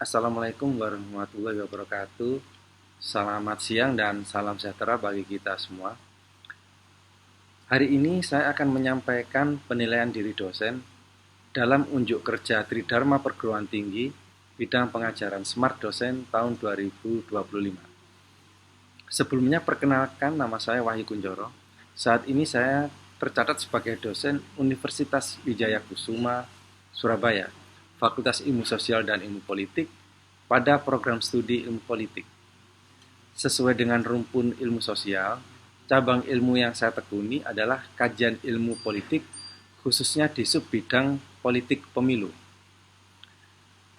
Assalamualaikum warahmatullahi wabarakatuh. Selamat siang dan salam sejahtera bagi kita semua. Hari ini saya akan menyampaikan penilaian diri dosen dalam unjuk kerja Tridharma Perguruan Tinggi bidang pengajaran Smart Dosen tahun 2025. Sebelumnya perkenalkan, nama saya Wahyu Kunjoro. Saat ini saya tercatat sebagai dosen Universitas Wijaya Kusuma, Surabaya, Fakultas Ilmu Sosial dan Ilmu Politik pada program studi Ilmu Politik. Sesuai dengan rumpun ilmu sosial, cabang ilmu yang saya tekuni adalah kajian ilmu politik, khususnya di sub bidang politik pemilu.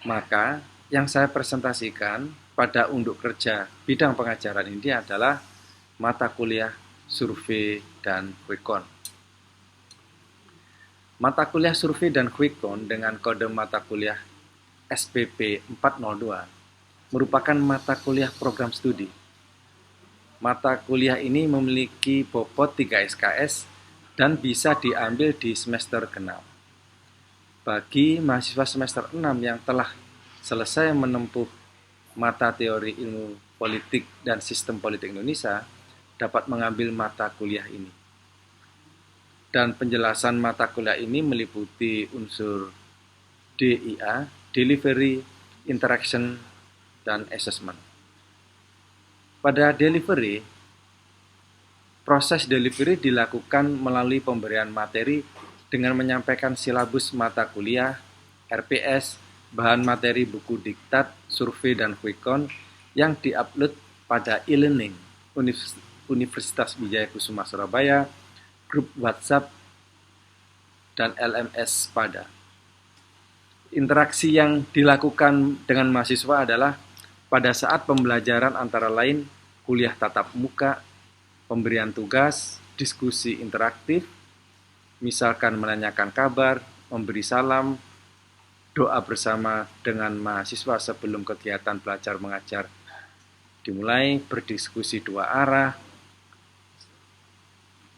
Maka, yang saya presentasikan pada unjuk kerja bidang pengajaran ini adalah mata kuliah survei dan quick count. Mata kuliah survei dan quick count dengan kode mata kuliah SPP 402 merupakan mata kuliah program studi. Mata kuliah ini memiliki bobot 3 SKS dan bisa diambil di semester genap. Bagi mahasiswa semester 6 yang telah selesai menempuh mata teori ilmu politik dan sistem politik Indonesia, dapat mengambil mata kuliah ini. Dan penjelasan mata kuliah ini meliputi unsur DIA, Delivery, Interaction, dan Assessment. Pada delivery, proses delivery dilakukan melalui pemberian materi dengan menyampaikan silabus mata kuliah, RPS, bahan materi buku diktat, survei, dan quick count yang diupload pada e-learning Universitas Wijaya Kusuma Surabaya, grup WhatsApp, dan LMS pada. Interaksi yang dilakukan dengan mahasiswa adalah pada saat pembelajaran antara lain kuliah tatap muka, pemberian tugas, diskusi interaktif, misalkan menanyakan kabar, memberi salam, doa bersama dengan mahasiswa sebelum kegiatan belajar mengajar dimulai, berdiskusi dua arah,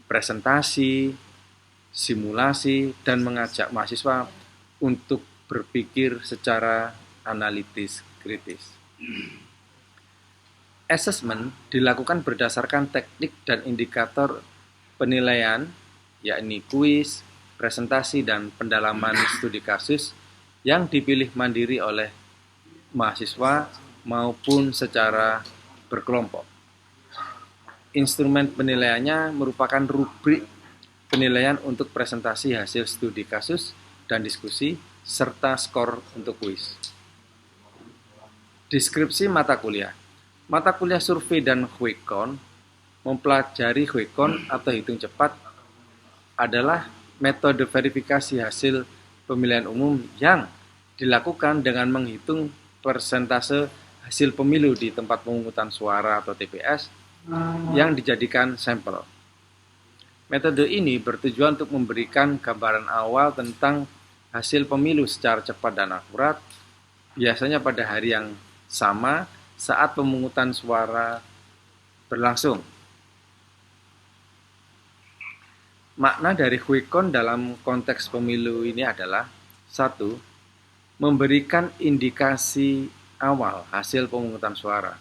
presentasi, simulasi, dan mengajak mahasiswa untuk berpikir secara analitis kritis. Assessment dilakukan berdasarkan teknik dan indikator penilaian, yakni kuis, presentasi, dan pendalaman studi kasus yang dipilih mandiri oleh mahasiswa maupun secara berkelompok. Instrumen penilaiannya merupakan rubrik penilaian untuk presentasi hasil studi kasus dan diskusi, serta skor untuk kuis. Deskripsi mata kuliah. Mata kuliah survei dan quick count mempelajari quick count atau hitung cepat adalah metode verifikasi hasil pemilihan umum yang dilakukan dengan menghitung persentase hasil pemilu di tempat pemungutan suara atau TPS yang dijadikan sampel. Metode ini bertujuan untuk memberikan gambaran awal tentang hasil pemilu secara cepat dan akurat, biasanya pada hari yang sama saat pemungutan suara berlangsung. Makna dari quick count dalam konteks pemilu ini adalah 1. Memberikan indikasi awal hasil pemungutan suara.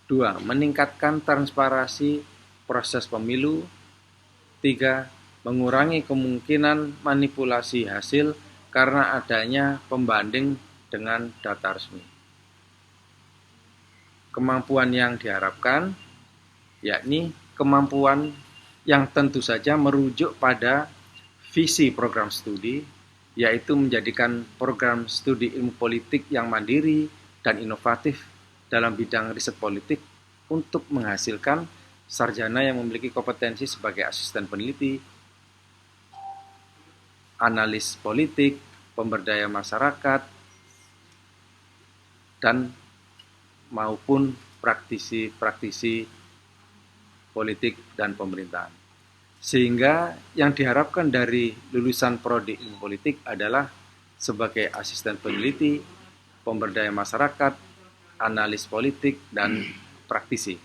2. Meningkatkan transparansi proses pemilu. 3. Mengurangi kemungkinan manipulasi hasil karena adanya pembanding dengan data resmi. Kemampuan yang diharapkan yakni kemampuan yang tentu saja merujuk pada visi program studi, yaitu menjadikan program studi ilmu politik yang mandiri dan inovatif dalam bidang riset politik untuk menghasilkan sarjana yang memiliki kompetensi sebagai asisten peneliti, analis politik, pemberdaya masyarakat, dan maupun praktisi-praktisi politik dan pemerintahan. Sehingga yang diharapkan dari lulusan prodi ilmu politik adalah sebagai asisten peneliti, pemberdaya masyarakat, analis politik, dan praktisi.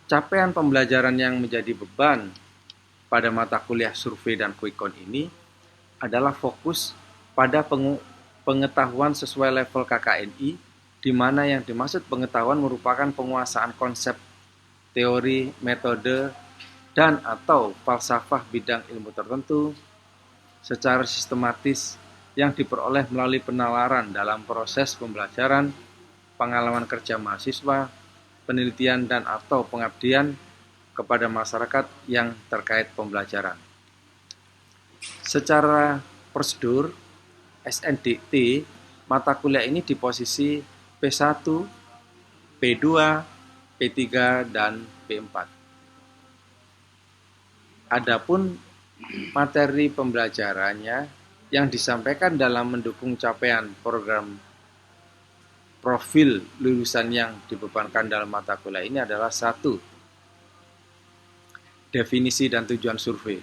Capaian pembelajaran yang menjadi beban pada mata kuliah survei dan quick count ini adalah fokus pada pengetahuan sesuai level KKNI, di mana yang dimaksud pengetahuan merupakan penguasaan konsep, teori, metode, dan atau falsafah bidang ilmu tertentu secara sistematis yang diperoleh melalui penalaran dalam proses pembelajaran, pengalaman kerja mahasiswa, penelitian dan atau pengabdian kepada masyarakat yang terkait pembelajaran. Secara prosedur, SNDT, mata kuliah ini di posisi P1, P2, P3, dan P4. Adapun materi pembelajarannya yang disampaikan dalam mendukung capaian program profil lulusan yang dibebankan dalam mata kuliah ini adalah 1. Definisi dan tujuan survei.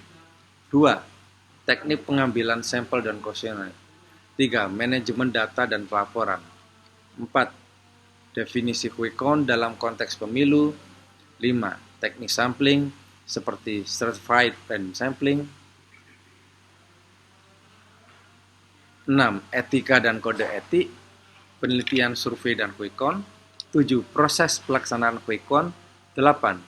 2. Teknik pengambilan sampel dan kuesioner. 3. Manajemen data dan pelaporan. 4. Definisi quick count dalam konteks pemilu. 5. Teknik sampling seperti certified random sampling. 6. Etika dan kode etik, penelitian survei dan quick count. 7. Proses pelaksanaan quick count. 8.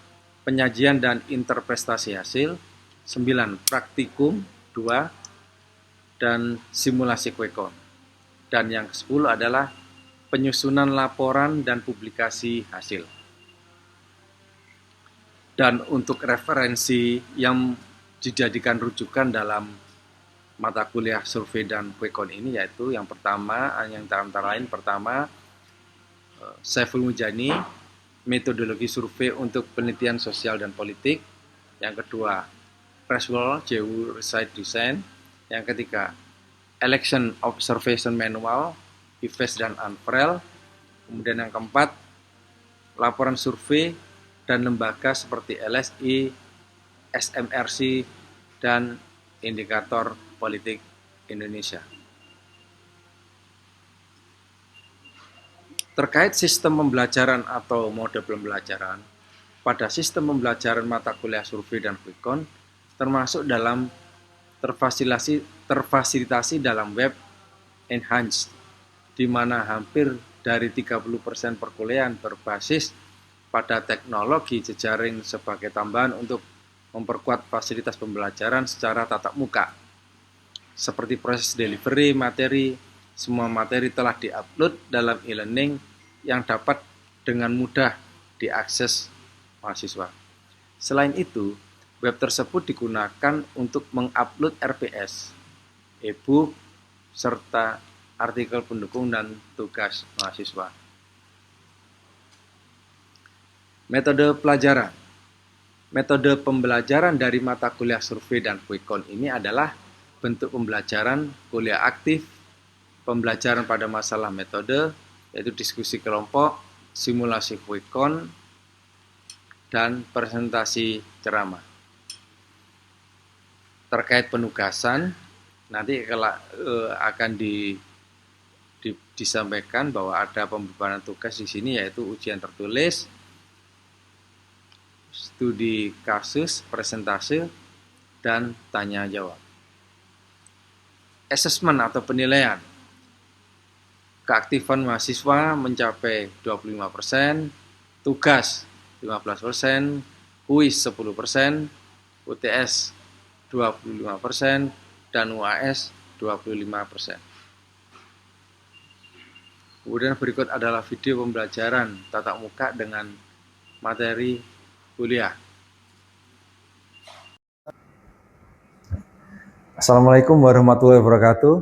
Penyajian dan interpretasi hasil. 9. Praktikum. 2. Dan simulasi quick count. Dan yang ke-10 adalah penyusunan laporan dan publikasi hasil. Dan untuk referensi yang dijadikan rujukan dalam mata kuliah survei dan quick count ini yaitu yang pertama, yang antara lain pertama Saiful Mujani, metodologi survei untuk penelitian sosial dan politik. Yang kedua, Creswell, JU Research Design. Yang ketiga, Election Observation Manual, IFES dan Unfrel. Kemudian yang keempat, laporan survei dan lembaga seperti LSI, SMRC, dan Indikator Politik Indonesia. Terkait sistem pembelajaran atau mode pembelajaran, pada sistem pembelajaran mata kuliah survei dan quick count, termasuk dalam terfasilitasi dalam web enhanced, di mana hampir dari 30% perkuliahan berbasis pada teknologi jejaring sebagai tambahan untuk memperkuat fasilitas pembelajaran secara tatap muka. Seperti proses delivery materi, semua materi telah diupload dalam e-learning yang dapat dengan mudah diakses mahasiswa. Selain itu, web tersebut digunakan untuk mengupload RPS, e-book, serta artikel pendukung dan tugas mahasiswa. Metode pelajaran. Metode pembelajaran dari mata kuliah survei dan quick count ini adalah bentuk pembelajaran kuliah aktif, pembelajaran pada masalah metode, yaitu diskusi kelompok, simulasi quick count, dan presentasi ceramah. Terkait penugasan, nanti akan disampaikan bahwa ada pembebanan tugas di sini, yaitu ujian tertulis, studi kasus, presentase, dan tanya jawab. Assessment atau penilaian. Keaktifan mahasiswa mencapai 25%, tugas 15%, kuis 10%, UTS 25%, dan UAS 25%. Kemudian berikut adalah video pembelajaran tatap muka dengan materi kuliah. Assalamualaikum warahmatullahi wabarakatuh.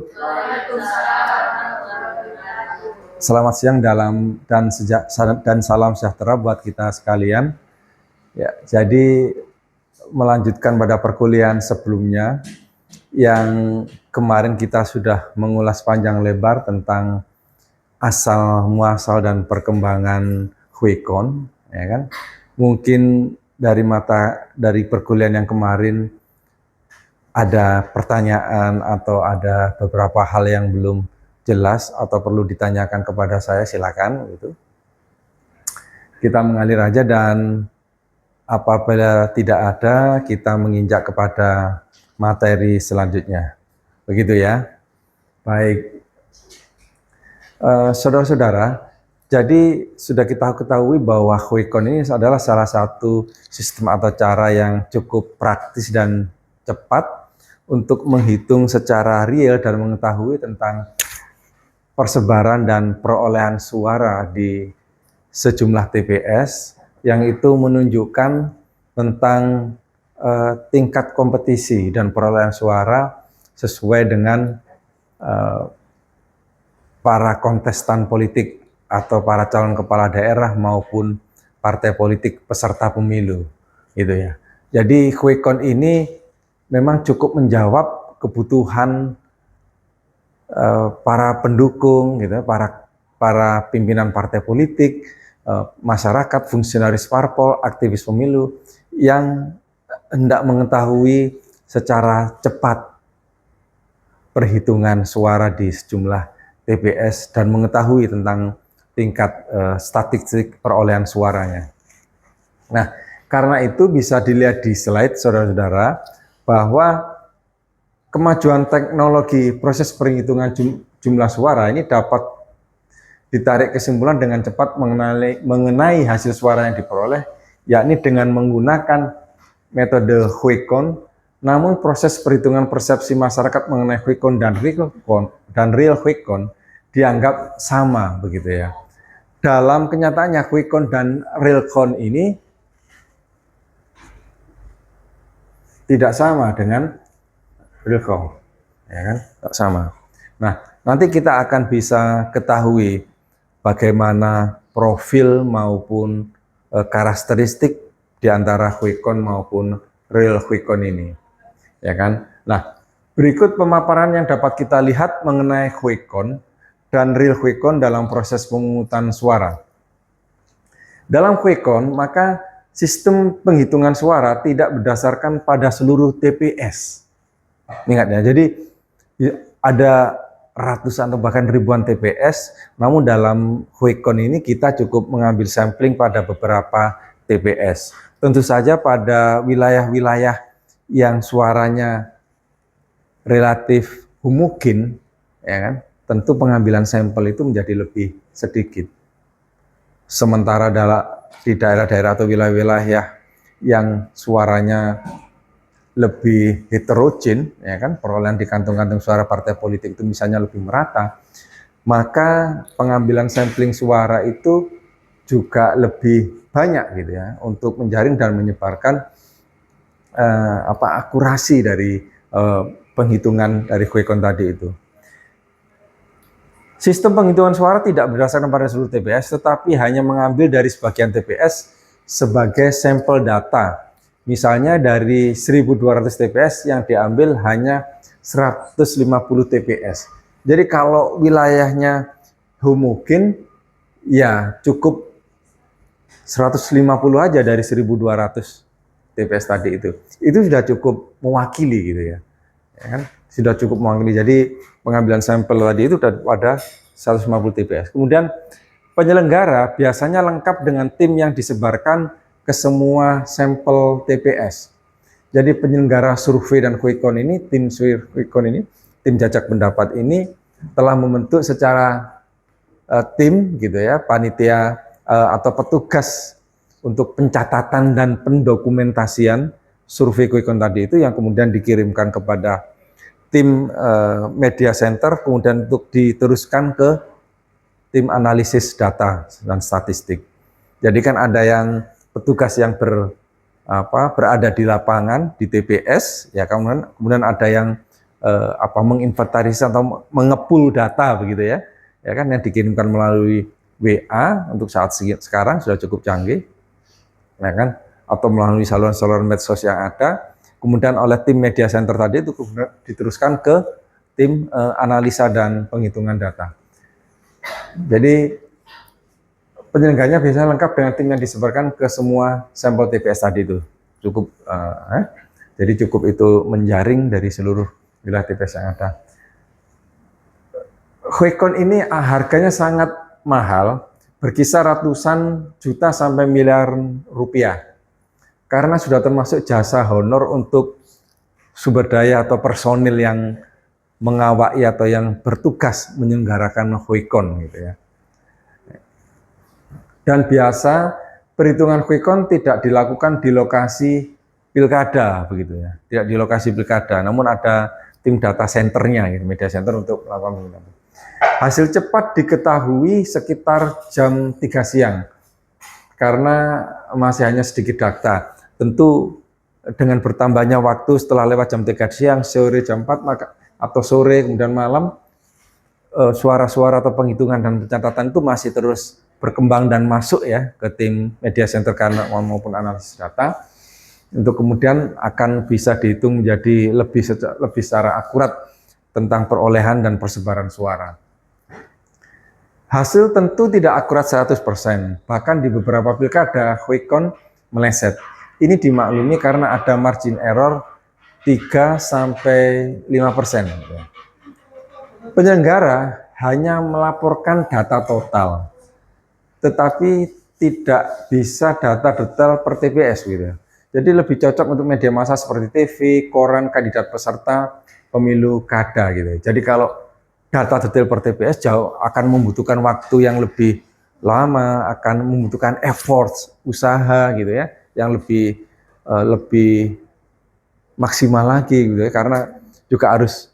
Selamat siang dan salam sejahtera buat kita sekalian. Ya, jadi melanjutkan pada perkuliahan sebelumnya yang kemarin kita sudah mengulas panjang lebar tentang asal muasal dan perkembangan quick count, ya kan? Mungkin dari perkuliahan yang kemarin ada pertanyaan atau ada beberapa hal yang belum jelas atau perlu ditanyakan kepada saya, silakan gitu. Kita mengalir aja, dan apabila tidak ada, kita menginjak kepada materi selanjutnya. Begitu ya. Baik. Saudara-saudara, jadi sudah kita ketahui bahwa Quick Count ini adalah salah satu sistem atau cara yang cukup praktis dan cepat untuk menghitung secara real dan mengetahui tentang persebaran dan perolehan suara di sejumlah TPS, yang itu menunjukkan tentang tingkat kompetisi dan perolehan suara sesuai dengan para kontestan politik atau para calon kepala daerah maupun partai politik peserta pemilu, gitu ya. Jadi Quick Count ini memang cukup menjawab kebutuhan para pendukung, gitu, para pimpinan partai politik, masyarakat, fungsionaris parpol, aktivis pemilu yang hendak mengetahui secara cepat perhitungan suara di sejumlah TPS dan mengetahui tentang tingkat statistik perolehan suaranya. Nah, karena itu bisa dilihat di slide saudara-saudara bahwa kemajuan teknologi proses perhitungan jumlah suara ini dapat ditarik kesimpulan dengan cepat mengenai hasil suara yang diperoleh, yakni dengan menggunakan metode Quick Count. Namun proses perhitungan persepsi masyarakat mengenai Quick Count dan real Quick Count dianggap sama, begitu ya. Dalam kenyataannya Quick Count dan real count ini tidak sama dengan real count, ya kan? Tak sama. Nah, nanti kita akan bisa ketahui bagaimana profil maupun karakteristik di antara Quick Count maupun real Quick Count ini, ya kan? Nah, berikut pemaparan yang dapat kita lihat mengenai Quick Count dan real Quick Count dalam proses pemungutan suara. Dalam Quick Count, maka sistem penghitungan suara tidak berdasarkan pada seluruh TPS. Ingat ya, jadi ada ratusan atau bahkan ribuan TPS, namun dalam Quick Count ini kita cukup mengambil sampling pada beberapa TPS. Tentu saja pada wilayah-wilayah yang suaranya relatif homogen, ya kan, tentu pengambilan sampel itu menjadi lebih sedikit. Sementara di daerah-daerah atau wilayah-wilayah yang suaranya lebih heterogen, ya kan, perolehan di kantong-kantong suara partai politik itu misalnya lebih merata, maka pengambilan sampling suara itu juga lebih banyak, gitu ya, untuk menjaring dan menyebarkan akurasi dari penghitungan dari Quick Count tadi itu. Sistem penghitungan suara tidak berdasarkan pada seluruh TPS, tetapi hanya mengambil dari sebagian TPS sebagai sampel data. Misalnya dari 1.200 TPS yang diambil hanya 150 TPS. Jadi kalau wilayahnya homogen, ya cukup 150 aja dari 1.200 TPS tadi itu. Itu sudah cukup mewakili, gitu ya. Ya kan? Sudah cukup mewakili. Jadi pengambilan sampel tadi itu pada 150 TPS. Kemudian penyelenggara biasanya lengkap dengan tim yang disebarkan ke semua sampel TPS. Jadi penyelenggara survei dan Quick Count ini, tim Quick Count ini, tim jajak pendapat ini telah membentuk secara tim, gitu ya, panitia atau petugas untuk pencatatan dan pendokumentasian survei Quick Count tadi itu, yang kemudian dikirimkan kepada tim media center, kemudian untuk diteruskan ke tim analisis data dan statistik. Jadi kan ada yang petugas yang berada di lapangan di TPS, ya, kemudian ada yang menginventarisasi atau mengepul data, begitu ya, ya kan, yang dikirimkan melalui WA untuk saat sekarang sudah cukup canggih, ya kan, atau melalui saluran-saluran medsos yang ada. Kemudian oleh tim media center tadi itu diteruskan ke tim analisa dan penghitungan data. Jadi penyelenggaranya biasanya lengkap dengan tim yang disebarkan ke semua sampel TPS tadi itu. Cukup, jadi cukup itu menjaring dari seluruh wilayah TPS yang ada. Quick Count ini harganya sangat mahal, berkisar ratusan juta sampai miliar rupiah. Karena sudah termasuk jasa honor untuk sumber daya atau personil yang mengawaki atau yang bertugas menyelenggarakan quick count gitu ya. Dan biasa perhitungan quick count tidak dilakukan di lokasi pilkada begitu ya, tidak di lokasi pilkada, namun ada tim data centernya, gitu, media center untuk melakukan penghitungan. Hasil cepat diketahui sekitar jam 3 siang, karena masih hanya sedikit data. Tentu dengan bertambahnya waktu setelah lewat jam 3 siang, sore jam 4, maka, atau sore kemudian malam, suara-suara atau penghitungan dan pencatatan itu masih terus berkembang dan masuk ya ke tim media center karena maupun analisis data, untuk kemudian akan bisa dihitung menjadi lebih secara akurat tentang perolehan dan persebaran suara. Hasil tentu tidak akurat 100%, bahkan di beberapa pilkada quick count meleset. Ini dimaklumi karena ada margin error 3-5%. Penyelenggara hanya melaporkan data total, tetapi tidak bisa data detail per TPS gitu. Jadi lebih cocok untuk media massa seperti TV, koran, kandidat peserta pemilu kada gitu. Jadi kalau data detail per TPS jauh akan membutuhkan waktu yang lebih lama, akan membutuhkan effort, usaha gitu ya, yang lebih maksimal lagi gitu ya, karena juga harus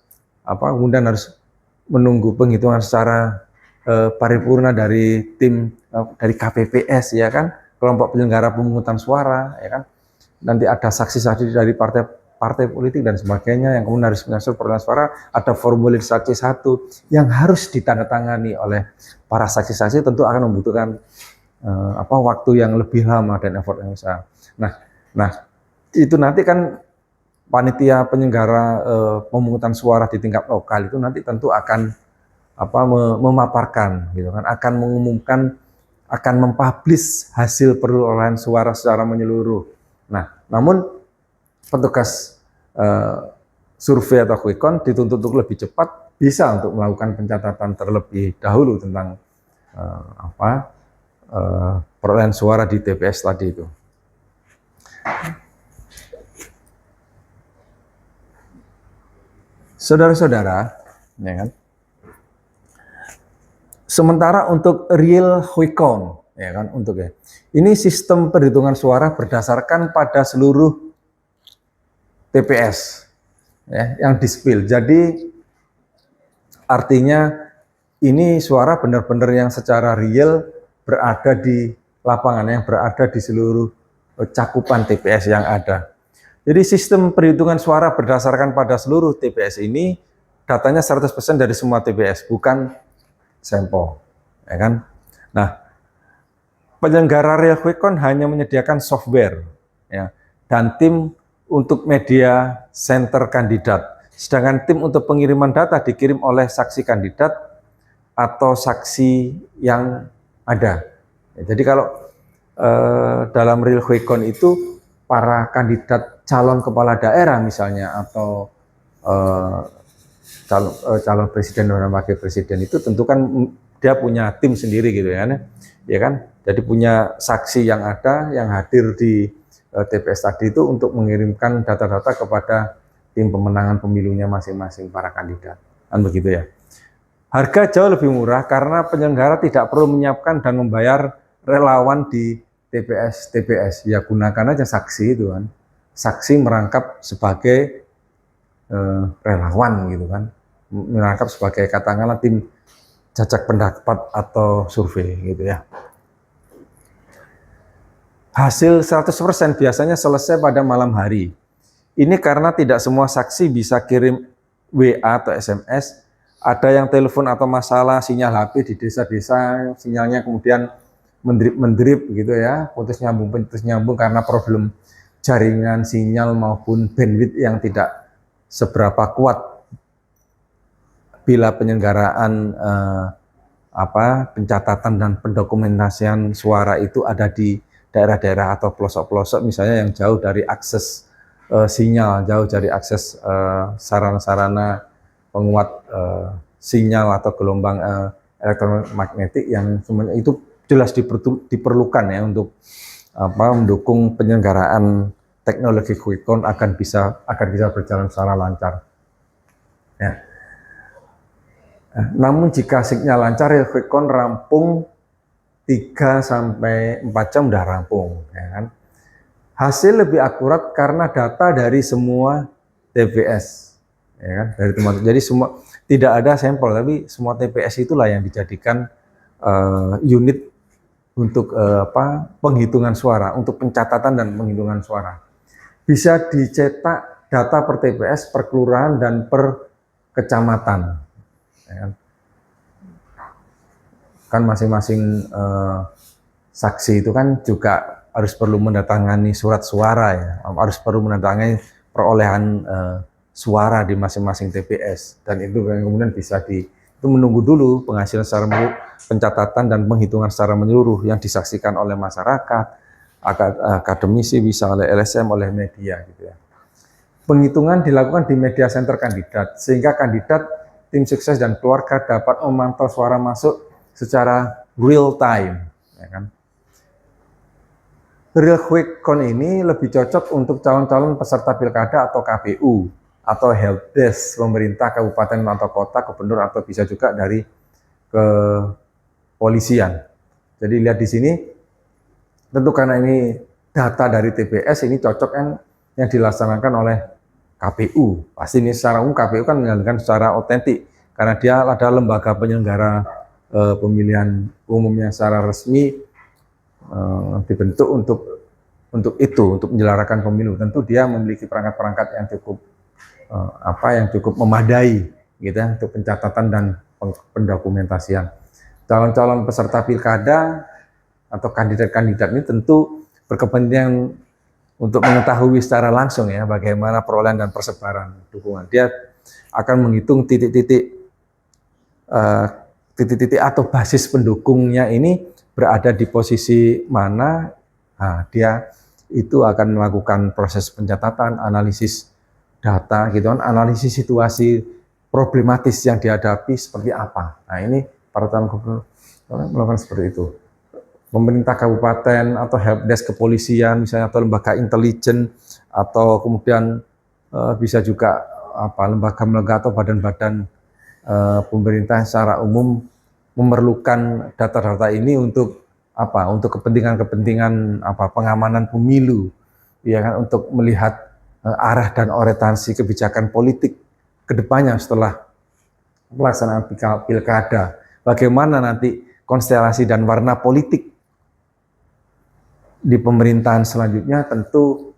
kemudian harus menunggu penghitungan secara paripurna dari tim dari KPPS ya kan, kelompok penyelenggara pemungutan suara ya kan. Nanti ada saksi-saksi dari partai politik dan sebagainya yang kemudian harus mengatur perolehan suara, ada formulir saksi 1 yang harus ditandatangani oleh para saksi-saksi, tentu akan membutuhkan waktu yang lebih lama dan effort yang besar. Nah itu nanti kan panitia penyelenggara pemungutan suara di tingkat lokal itu nanti tentu akan memaparkan gitu kan, akan mengumumkan, akan mempublish hasil perolehan suara secara menyeluruh. Nah, namun petugas survei atau quick count dituntut untuk lebih cepat, bisa untuk melakukan pencatatan terlebih dahulu tentang perolehan suara di TPS tadi itu. Saudara-saudara, ya kan? Sementara untuk real quick count, ya kan, ini sistem perhitungan suara berdasarkan pada seluruh TPS ya, yang di-spill. Jadi artinya ini suara benar-benar yang secara real berada di lapangan, yang berada di seluruh cakupan TPS yang ada. Jadi sistem perhitungan suara berdasarkan pada seluruh TPS ini datanya 100% dari semua TPS, bukan sampel, ya kan? Nah, penyelenggara real quick count hanya menyediakan software ya, dan tim untuk media center kandidat. Sedangkan tim untuk pengiriman data dikirim oleh saksi kandidat atau saksi yang ada. Ya, jadi kalau dalam real quick count itu para kandidat calon kepala daerah misalnya atau calon presiden dan wakil presiden itu tentu kan dia punya tim sendiri gitu ya kan. Jadi punya saksi yang ada, yang hadir di TPS tadi itu untuk mengirimkan data-data kepada tim pemenangan pemilunya masing-masing para kandidat. Kan begitu ya. Harga jauh lebih murah karena penyelenggara tidak perlu menyiapkan dan membayar relawan di TPS. Ya gunakan aja saksi itu kan. Saksi merangkap sebagai relawan gitu kan. Merangkap sebagai katakanlah tim jajak pendapat atau survei gitu ya. Hasil 100% biasanya selesai pada malam hari. Ini karena tidak semua saksi bisa kirim WA atau SMS. Ada yang telepon atau masalah sinyal HP di desa-desa, sinyalnya kemudian mendrip gitu ya, putus nyambung karena problem jaringan sinyal maupun bandwidth yang tidak seberapa kuat bila penyelenggaraan pencatatan dan pendokumentasian suara itu ada di daerah-daerah atau pelosok-pelosok misalnya yang jauh dari akses sinyal, jauh dari akses sarana-sarana penguat sinyal atau gelombang elektromagnetik yang semuanya itu jelas diperlukan ya untuk mendukung penyelenggaraan teknologi quick count agar bisa berjalan secara lancar. Ya. Namun jika sinyal lancar, real quick count rampung 3 sampai 4 jam udah rampung, ya kan. Hasil lebih akurat karena data dari semua TPS, ya kan, dari teman. Jadi semua tidak ada sampel, tapi semua TPS itulah yang dijadikan unit untuk penghitungan suara, untuk pencatatan dan penghitungan suara. Bisa dicetak data per TPS, per kelurahan dan per kecamatan. Ya kan masing-masing saksi itu kan juga harus perlu mendatangani surat suara, ya, harus perlu mendatangani perolehan suara di masing-masing TPS, dan itu kemudian bisa itu menunggu dulu penghasilan secara pencatatan dan penghitungan secara menyeluruh yang disaksikan oleh masyarakat, akademisi, bisa oleh LSM, oleh media gitu ya. Penghitungan dilakukan di media center kandidat, sehingga kandidat, tim sukses dan keluarga dapat memantau suara masuk secara real time, ya kan. Real quick count ini lebih cocok untuk calon-calon peserta pilkada atau KPU atau helpdesk pemerintah kabupaten atau kota, gubernur, atau bisa juga dari kepolisian. Jadi lihat di sini, tentu karena ini data dari TPS, ini cocok yang dilaksanakan oleh KPU. Pasti ini secara umum KPU kan menjalankan secara otentik karena dia ada lembaga penyelenggara pemilihan umumnya secara resmi, dibentuk untuk menyelenggarakan pemilu. Tentu dia memiliki perangkat-perangkat yang cukup memadai gitu ya, untuk pencatatan dan pendokumentasian. Calon-calon peserta pilkada atau kandidat-kandidat ini tentu berkepentingan untuk mengetahui secara langsung ya bagaimana perolehan dan persebaran dukungan. Dia akan menghitung titik-titik atau basis pendukungnya ini berada di posisi mana. Nah, dia itu akan melakukan proses pencatatan, analisis data gitu kan, analisis situasi problematis yang dihadapi seperti apa. Nah, ini para calon gubernur melakukan seperti itu. Pemerintah kabupaten atau helpdesk kepolisian misalnya, atau lembaga intelijen, atau kemudian bisa juga lembaga atau badan-badan pemerintah secara umum memerlukan data-data ini untuk kepentingan pengamanan pemilu, ya kan, untuk melihat arah dan orientasi kebijakan politik kedepannya setelah pelaksanaan pilkada, bagaimana nanti konstelasi dan warna politik di pemerintahan selanjutnya. Tentu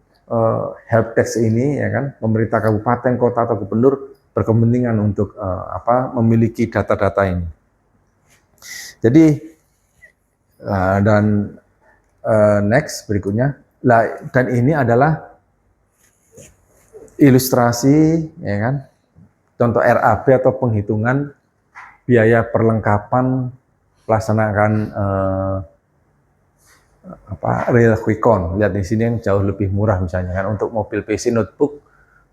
helpdesk ini, ya kan, pemerintah kabupaten, kota atau gubernur berkepentingan untuk memiliki data-data ini. Jadi next berikutnya, dan ini adalah ilustrasi, ya kan, contoh RAB atau penghitungan biaya perlengkapan pelaksanaan real quick count. Lihat di sini yang jauh lebih murah misalnya kan, untuk mobil PC notebook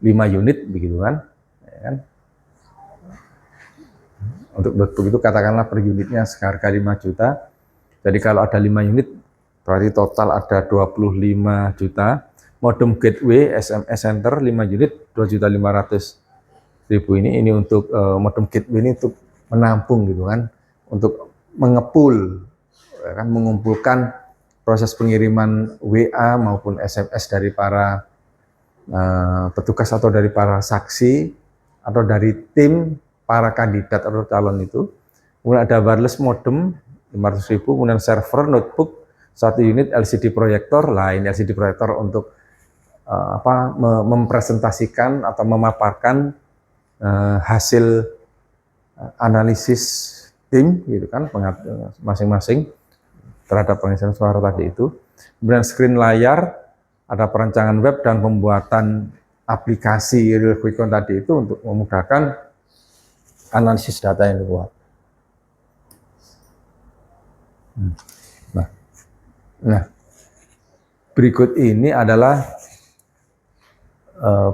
5 unit begitu kan, ya kan. Untuk notebook itu katakanlah per unitnya seharga 5 juta. Jadi kalau ada 5 unit berarti total ada 25 juta. Modem gateway SMS center 5 unit 2.500.000 ini untuk modem gateway ini untuk menampung gitu kan, untuk mengepul, ya kan, mengumpulkan proses pengiriman WA maupun SMS dari para petugas atau dari para saksi atau dari tim para kandidat atau calon itu. Kemudian ada wireless modem 500.000, kemudian server notebook 1 unit, LCD proyektor lain, LCD proyektor untuk mempresentasikan atau memaparkan hasil analisis tim gitu kan, masing-masing terhadap pengisian suara tadi itu. Kemudian screen layar, ada perancangan web dan pembuatan aplikasi real quick count tadi itu untuk memudahkan analisis data yang dibuat. Nah, berikut ini adalah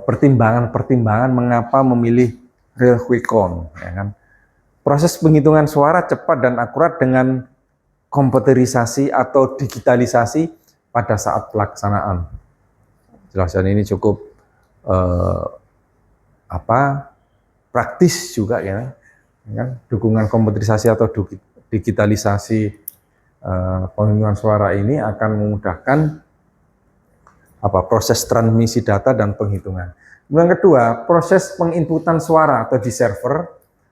pertimbangan mengapa memilih real quick count, ya kan. Proses penghitungan suara cepat dan akurat dengan komputerisasi atau digitalisasi pada saat pelaksanaan. Jelasan ini cukup praktis juga ya. kan? Dukungan komputerisasi atau digitalisasi penghitungan suara ini akan memudahkan proses transmisi data dan penghitungan. Yang kedua, proses penginputan suara atau di server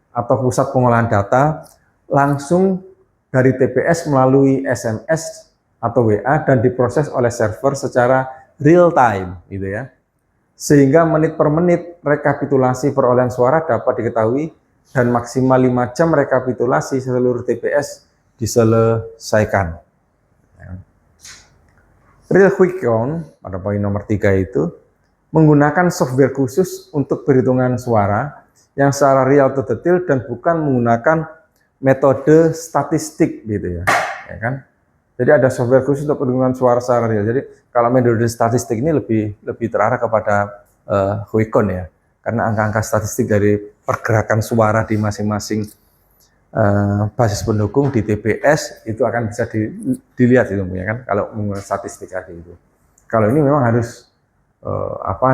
atau pusat pengolahan data langsung dari TPS melalui SMS atau WA dan diproses oleh server secara real time, gitu ya. Sehingga menit per menit rekapitulasi perolehan suara dapat diketahui dan maksimal 5 jam rekapitulasi seluruh TPS diselesaikan. Real Quick Count pada poin nomor 3 itu menggunakan software khusus untuk perhitungan suara yang secara real atau detail dan bukan menggunakan metode statistik gitu ya kan. Jadi ada software khusus untuk perhitungan suara secara real. Jadi kalau metode statistik ini lebih terarah kepada Quick Count ya, karena angka-angka statistik dari pergerakan suara di masing-masing basis pendukung di TPS itu akan bisa dilihat itu ya kan, kalau menggunakan statistik tadi itu. Kalau ini memang harus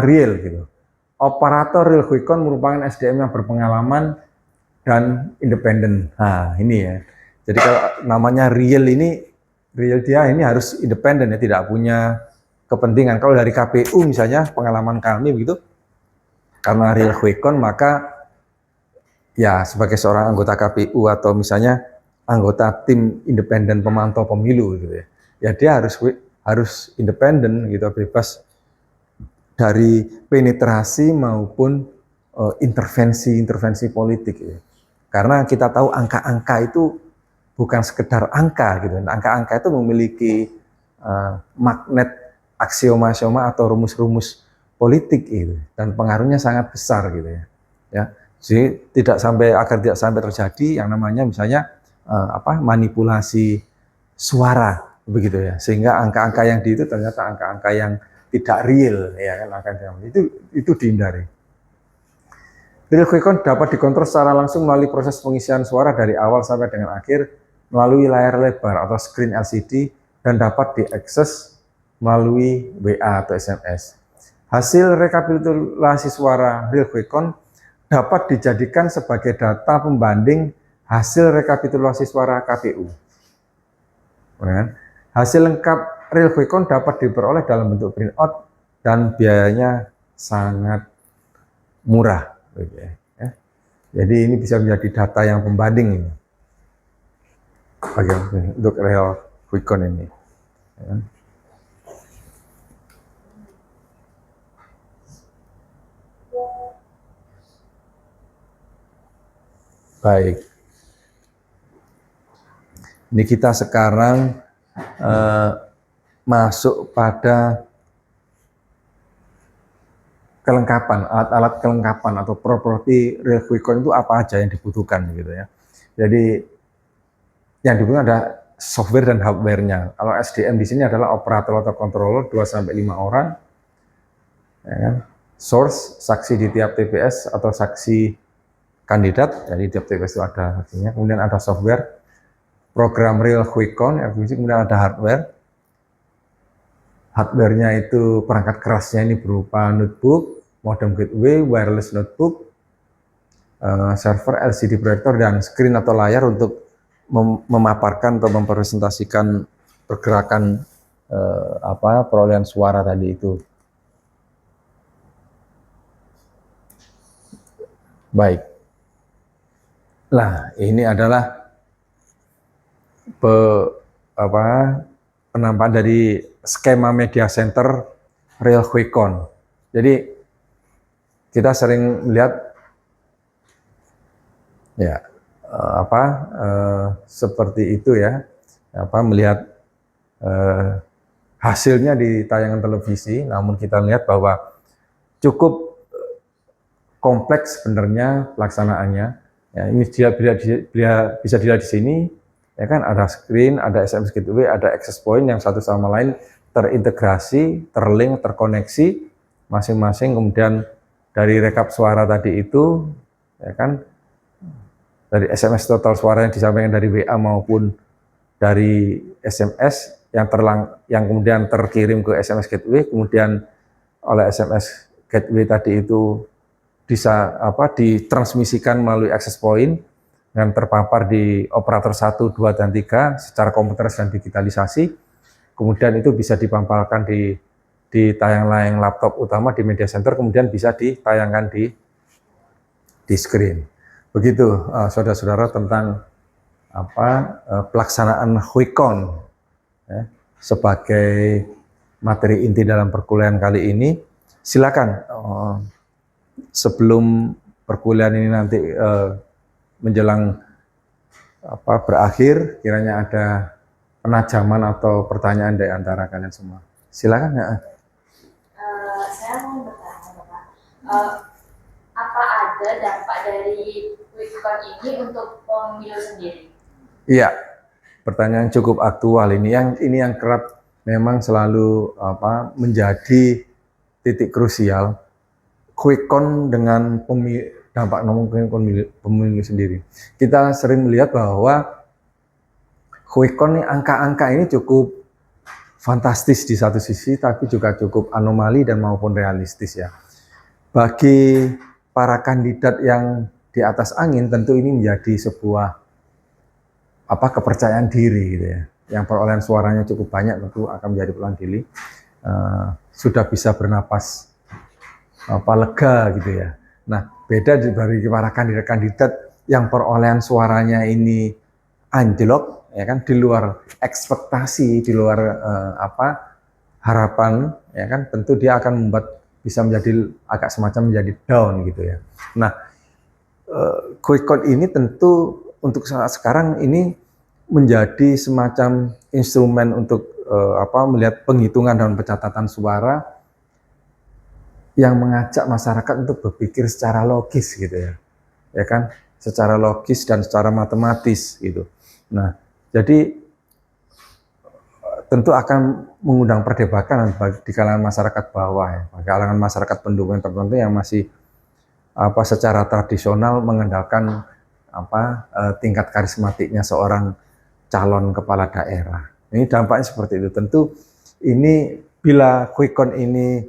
real gitu. Operator Real Quick Count merupakan SDM yang berpengalaman dan independen. Nah, ini ya. Jadi kalau namanya real dia ini harus independen ya, tidak punya kepentingan. Kalau dari KPU misalnya, pengalaman kami begitu, karena Real Quick Count maka ya sebagai seorang anggota KPU atau misalnya anggota tim independen pemantau pemilu gitu ya. Ya dia harus independen gitu, bebas dari penetrasi maupun intervensi politik ya. Karena kita tahu angka-angka itu bukan sekedar angka gitu. Angka-angka itu memiliki magnet aksioma-aksioma atau rumus-rumus politik gitu, dan pengaruhnya sangat besar gitu ya. Jadi agar tidak sampai terjadi yang namanya misalnya manipulasi suara begitu ya, sehingga angka-angka yang itu ternyata angka-angka yang tidak real ya kan, itu dihindari. Real Quick Count dapat dikontrol secara langsung melalui proses pengisian suara dari awal sampai dengan akhir melalui layar lebar atau screen LCD dan dapat diakses melalui WA atau SMS. Hasil rekapitulasi suara Real Quick Count dapat dijadikan sebagai data pembanding hasil rekapitulasi suara KPU. Hasil lengkap Real Quick Count dapat diperoleh dalam bentuk printout dan biayanya sangat murah. Jadi ini bisa menjadi data yang pembanding untuk Real Quick Count ini. Baik, ini kita sekarang masuk pada kelengkapan, alat-alat kelengkapan atau properti Real Quick Count itu apa aja yang dibutuhkan gitu ya. Jadi yang dibutuhkan ada software dan hardware-nya. Kalau SDM di sini adalah operator atau controller 2-5 orang, ya kan? Source, saksi di tiap TPS atau saksi kandidat, jadi tiap TPS itu ada saksinya. Kemudian ada software, program Real Quick Count, kemudian ada hardware. Hardware-nya itu perangkat kerasnya ini berupa notebook, modem gateway, wireless notebook, server, LCD proyektor, dan screen atau layar untuk memaparkan atau mempresentasikan pergerakan perolehan suara tadi itu. Baik. Nah, ini adalah penampakan dari skema media center Real Quick Count. Jadi kita sering melihat ya seperti itu ya, melihat hasilnya di tayangan televisi, namun kita lihat bahwa cukup kompleks sebenarnya pelaksanaannya. Ya, ini bisa dilihat di sini, ya kan, ada screen, ada SMS gateway, ada access point yang satu sama lain terintegrasi, terlink, terkoneksi masing-masing. Kemudian dari rekap suara tadi itu, ya kan, dari SMS total suara yang disampaikan dari WA maupun dari SMS yang kemudian terkirim ke SMS gateway, kemudian oleh SMS gateway tadi itu bisa ditransmisikan melalui access point yang terpapar di operator 1, 2, dan 3 secara komputer dan digitalisasi. Kemudian itu bisa dipampalkan di layang-layang laptop utama di media center, kemudian bisa ditayangkan di screen. Begitu saudara-saudara tentang pelaksanaan QuickCon ya, sebagai materi inti dalam perkuliahan kali ini. Silakan sebelum perkuliahan ini nanti menjelang berakhir, kiranya ada penajaman atau pertanyaan dari antara kalian semua. Silakan ya. Saya mau bertanya, Bapak, apa ada dampak dari QuickCon ini untuk pemilu sendiri? Iya, pertanyaan cukup aktual ini. Yang kerap memang selalu menjadi titik krusial. QuickCon dengan dampak pemilu sendiri. Kita sering melihat bahwa QuickCon ini angka-angka ini cukup fantastis di satu sisi, tapi juga cukup anomali dan maupun realistis ya. Bagi para kandidat yang di atas angin, tentu ini menjadi sebuah kepercayaan diri gitu ya. Yang perolehan suaranya cukup banyak tentu akan menjadi peluang diri. Sudah bisa bernapas lega gitu ya. Nah, beda dari para kandidat-kandidat yang perolehan suaranya ini anjlok, ya kan, di luar ekspektasi, di luar harapan, ya kan, tentu dia akan bisa menjadi agak semacam menjadi down gitu ya. Nah, QuickCon ini tentu untuk saat sekarang ini menjadi semacam instrumen untuk melihat penghitungan dan pencatatan suara yang mengajak masyarakat untuk berpikir secara logis gitu ya kan, secara logis dan secara matematis gitu. Nah, jadi tentu akan mengundang perdebatan di kalangan masyarakat bawah ya, kalangan masyarakat pendukung tertentu yang masih secara tradisional mengandalkan tingkat karismatiknya seorang calon kepala daerah. Ini dampaknya seperti itu. Tentu ini bila QuickCon ini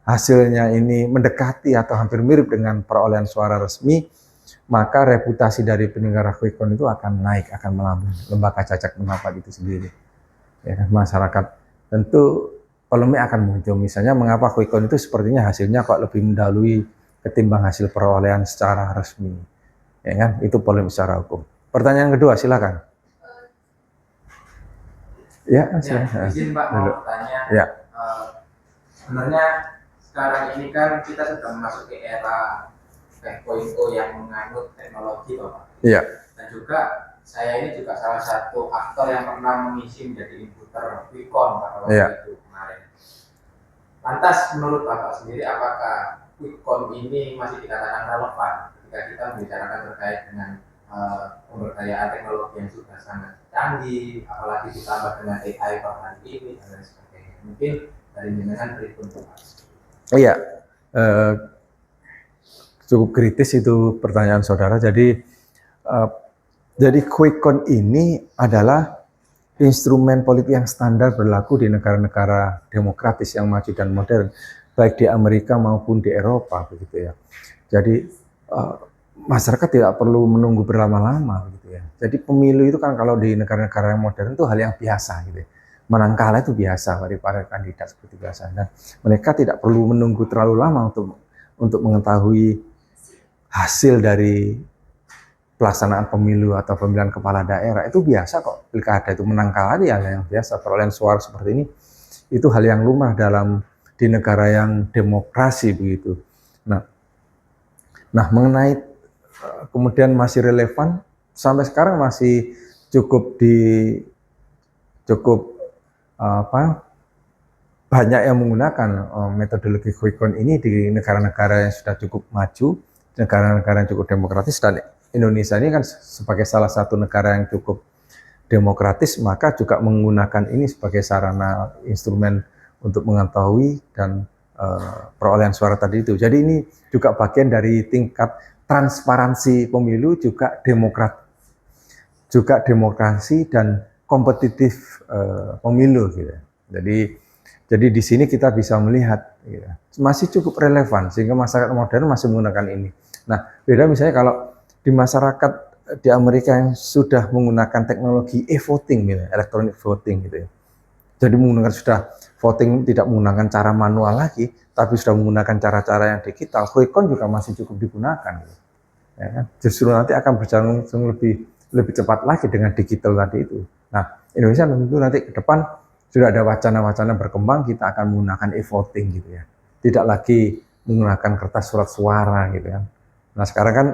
hasilnya ini mendekati atau hampir mirip dengan perolehan suara resmi, maka reputasi dari penyelenggara QuickCon itu akan naik, akan melambung. Lembaga cacat pendapat itu sendiri. Ya, masyarakat tentu polemik akan muncul. Misalnya mengapa QuickCon itu sepertinya hasilnya kok lebih mendahului ketimbang hasil perolehan secara resmi. Ya kan? Itu polemik secara hukum. Pertanyaan kedua, silakan. Ya, izin Pak mau bertanya. Ya. Sebenarnya sekarang ini kan kita sedang memasuki era 5.0 yang menganut teknologi, Bapak. Iya. Dan juga saya ini juga salah satu aktor yang pernah mengisi menjadi inputer QuickCon pada waktu itu kemarin. Lantas menurut Bapak sendiri, apakah QuickCon ini masih dikatakan relevan ketika kita membicarakan terkait dengan pemberdayaan teknologi yang sudah sangat canggih, apalagi ditambah dengan AI per hari ini dan lain sebagainya. Mungkin dari jenengan berikut Bapak. Iya, cukup kritis itu pertanyaan saudara. Jadi QuickCon ini adalah instrumen politik yang standar berlaku di negara-negara demokratis yang maju dan modern, baik di Amerika maupun di Eropa, begitu ya. Jadi masyarakat tidak perlu menunggu berlama-lama, gitu ya. Jadi pemilu itu kan kalau di negara-negara yang modern itu hal yang biasa, gitu ya. Menang kalah itu biasa bagi para kandidat seperti biasa. Dan mereka tidak perlu menunggu terlalu lama untuk mengetahui hasil dari pelaksanaan pemilu atau pemilihan kepala daerah. Itu biasa kok, pilkada itu menang kalah itu hal yang biasa. Perolehan suara seperti ini itu hal yang lumrah di negara yang demokrasi begitu. Nah mengenai kemudian masih relevan sampai sekarang masih cukup banyak yang menggunakan metodologi QuickCon ini di negara-negara yang sudah cukup maju, negara-negara yang cukup demokratis, dan Indonesia ini kan sebagai salah satu negara yang cukup demokratis, maka juga menggunakan ini sebagai sarana instrumen untuk mengetahui dan perolehan suara tadi itu. Jadi ini juga bagian dari tingkat transparansi pemilu, juga demokrasi dan kompetitif pemilu gitu. Jadi di sini kita bisa melihat masih cukup relevan sehingga masyarakat modern masih menggunakan ini. Nah, beda misalnya kalau di masyarakat di Amerika yang sudah menggunakan teknologi e-voting gitu, electronic voting gitu ya. Jadi menggunakan sudah voting tidak menggunakan cara manual lagi, tapi sudah menggunakan cara-cara yang digital. Quick Count juga masih cukup digunakan. Gitu. Ya kan? Justru nanti akan berjalan lebih cepat lagi dengan digital tadi itu. Nah, Indonesia tentu nanti ke depan sudah ada wacana-wacana berkembang, kita akan menggunakan e-voting gitu ya. Tidak lagi menggunakan kertas surat suara gitu kan. Nah, sekarang kan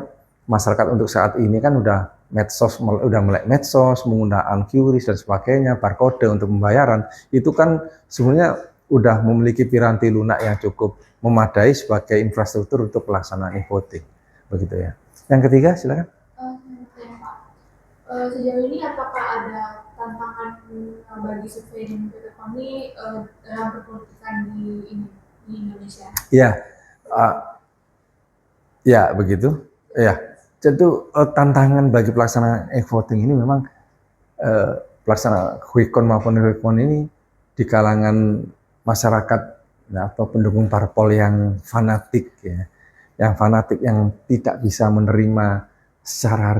masyarakat untuk saat ini kan udah melek medsos, menggunakan QRIS dan sebagainya, barcode untuk pembayaran, itu kan sebenarnya udah memiliki piranti lunak yang cukup memadai sebagai infrastruktur untuk pelaksanaan e-voting, begitu ya. Yang ketiga, silakan. Sejauh ini apakah ada tantangan bagi survei dan Quickcon ini dalam perpolitikan di Indonesia? Ya, ya begitu. Ya, tentu tantangan bagi pelaksanaan e-voting ini memang pelaksanaan Quickcon maupun Quickcon ini di kalangan masyarakat atau pendukung parpol yang fanatik ya, yang tidak bisa menerima secara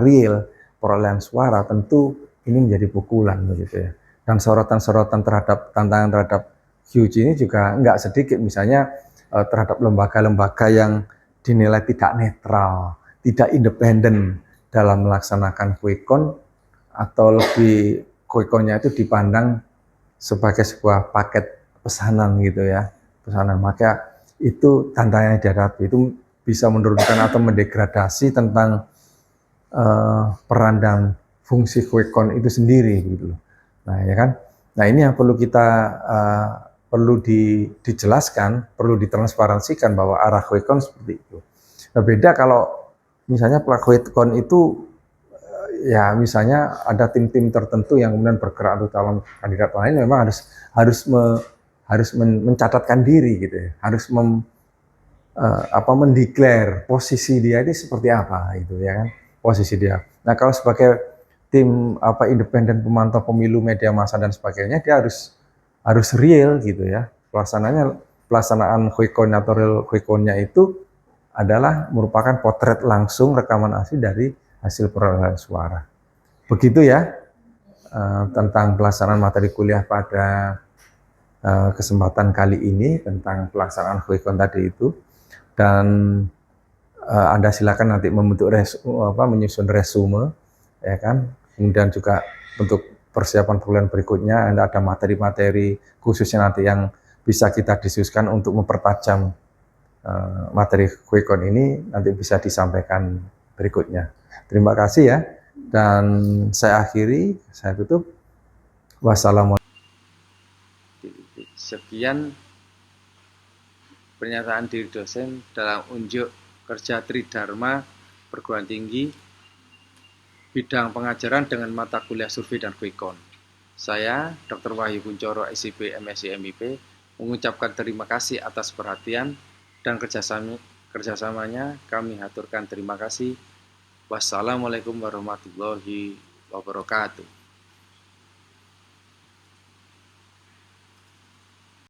real perolehan suara, tentu ini menjadi pukulan begitu ya. Dan sorotan-sorotan tantangan terhadap QG ini juga nggak sedikit, misalnya terhadap lembaga-lembaga yang dinilai tidak netral, tidak independen dalam melaksanakan Quickcon, atau lebih Quickconnya itu dipandang sebagai sebuah paket pesanan gitu ya, pesanan. Maka itu tantangan yang dihadapi, itu bisa menurunkan atau mendegradasi tentang peran dan fungsi Quickcon itu sendiri gitu. Nah ya kan, nah ini yang perlu kita perlu dijelaskan, perlu ditransparansikan bahwa arah Quickcon seperti itu. Nah, beda kalau misalnya Quickcon itu ya misalnya ada tim-tim tertentu yang kemudian bergerak untuk calon kandidat lain, memang harus mencatatkan diri gitu ya, harus mendeklar posisi dia ini seperti apa itu ya kan, posisi dia. Nah, kalau sebagai tim independen pemantau pemilu, media massa dan sebagainya, dia harus real gitu ya. Pelaksanaan Quickcon atau real Quickconnya itu adalah merupakan potret langsung rekaman asli dari hasil perolehan suara. Begitu ya tentang pelaksanaan materi kuliah pada kesempatan kali ini tentang pelaksanaan Quickcon tadi itu. Dan Anda silakan nanti menyusun resume ya kan, kemudian juga untuk persiapan bulan berikutnya Anda ada materi-materi khususnya nanti yang bisa kita diskusikan untuk mempertajam materi Quickcon ini, nanti bisa disampaikan berikutnya. Terima kasih ya, dan saya akhiri, saya tutup. Wassalamualaikum. Sekian pernyataan diri dosen dalam unjuk kerja Tridharma Perguruan Tinggi bidang pengajaran dengan mata kuliah survei dan Quickcon. Saya, Dr. Wahyu Kuncoro, SIP, MSc, MIP, mengucapkan terima kasih atas perhatian dan kerjasamanya. Kami haturkan terima kasih. Wassalamualaikum warahmatullahi wabarakatuh.